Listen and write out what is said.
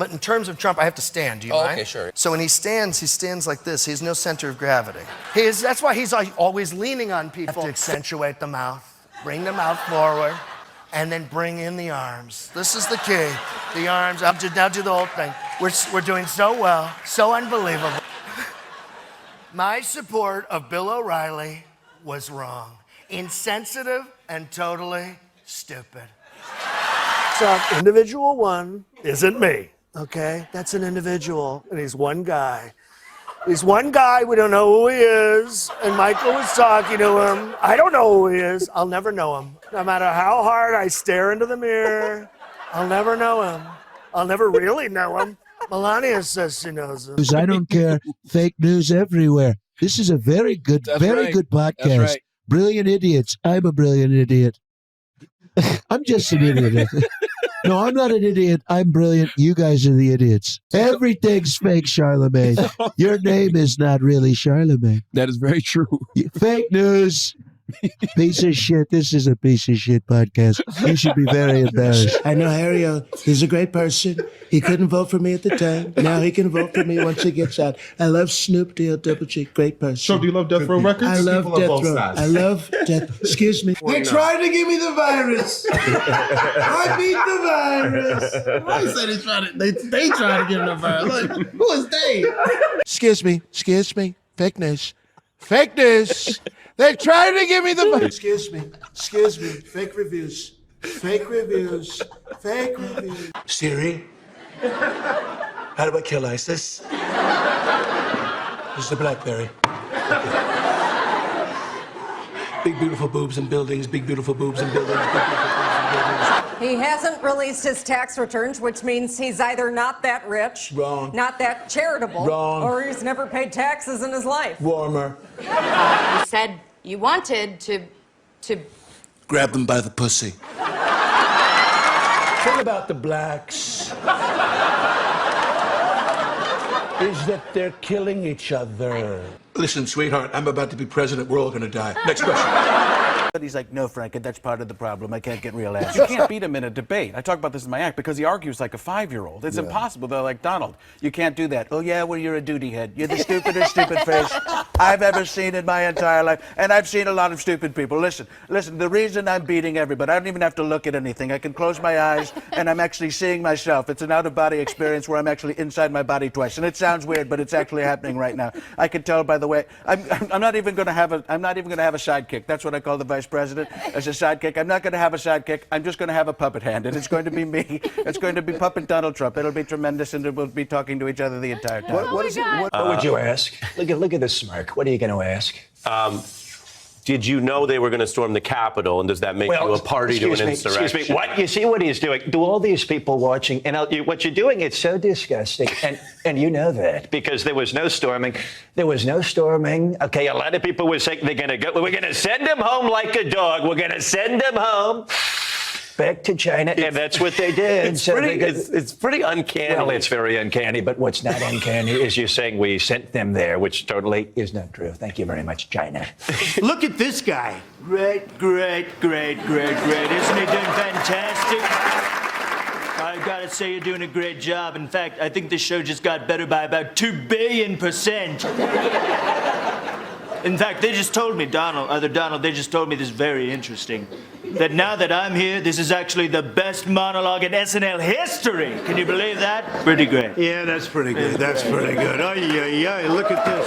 But in terms of Trump, I have to stand. Do you mind? Okay, sure. So when he stands like this. He has no center of gravity. That's why he's always leaning on people. To accentuate the mouth, bring the mouth forward, and then bring in the arms. This is the key. The arms. Now do the whole thing. We're doing so well, so unbelievable. My support of Bill O'Reilly was wrong, insensitive, and totally stupid. So individual one isn't me, okay? That's an individual, and he's one guy. He's one guy, we don't know who he is, and Michael was talking to him. I don't know who he is, I'll never know him. No matter how hard I stare into the mirror, I'll never know him. I'll never really know him. Melania says she knows him. I don't care. Fake news everywhere. This is a very good, good podcast. That's right. Brilliant idiots. I'm a brilliant idiot. I'm just an idiot. No, I'm not an idiot. I'm brilliant. You guys are the idiots. Everything's fake, Charlemagne. Your name is not really Charlemagne. That is very true. Fake news. Piece of shit. This is a piece of shit podcast. You should be very embarrassed. I know Harry, he's a great person. He couldn't vote for me at the time. Now he can vote for me once he gets out. I love Snoop D.L. Double G. Great person. So do you love Death Row Records? I love Death Row. I love Death. Excuse me. They tried to give me the virus. I beat the virus. Why said they tried to give him the virus? Like, who is they? Excuse me. Fake news. Fake news. They're trying to give me the virus. Excuse me. Fake reviews. Fake reviews. Siri, how do I kill ISIS? This is the BlackBerry. Big beautiful boobs and buildings. Big beautiful boobs and buildings. Big beautiful boobs and buildings. He hasn't released his tax returns, which means he's either not that rich, not that charitable, or he's never paid taxes in his life. Warmer. You said you wanted to Grab them by the pussy. Thing about the blacks is that they're killing each other. Listen, sweetheart, I'm about to be president. We're all going to die. Next question. But he's like, no, Frank, that's part of the problem. I can't get real answers. You can't beat him in a debate. I talk about this in my act because he argues like a 5-year-old. It's impossible. They're like, Donald, you can't do that. Oh, yeah, well, you're a duty head. You're the stupidest stupid face I've ever seen in my entire life. And I've seen a lot of stupid people. Listen, the reason I'm beating everybody, I don't even have to look at anything. I can close my eyes and I'm actually seeing myself. It's an out-of-body experience where I'm actually inside my body twice. And it sounds weird, but it's actually happening right now. I can tell, by the way, I'm not even going to have a sidekick. That's what I call the vice president. As a sidekick. I'm not going to have a sidekick. I'm just going to have a puppet hand, and it's going to be me. It's going to be puppet Donald Trump. It'll be tremendous, and we'll be talking to each other the entire time. What would you ask? Look at this smirk. What are you going to ask? Did you know they were going to storm the Capitol, and does that make you a party to an insurrection? Excuse me. What? You see what he's doing? Do all these people watching, and what you're doing, it's so disgusting, and you know that, because there was no storming. There was no storming. Okay, a lot of people were saying we're going to send him home like a dog. We're going to send him home back to China, and that's what they did. It's pretty uncanny. Well, it's very uncanny, but what's not uncanny is you're saying we sent them there, which totally is not true. Thank you very much, China. Look at this guy. Great. Isn't he doing fantastic? I gotta say, you're doing a great job. In fact, I think this show just got better by about 2 billion%. In fact, they just told me, Donald, they just told me this very interesting. That now that I'm here, this is actually the best monologue in SNL history. Can you believe that? Pretty great. Yeah, that's pretty good. That's pretty good. Oh, yeah, look at this.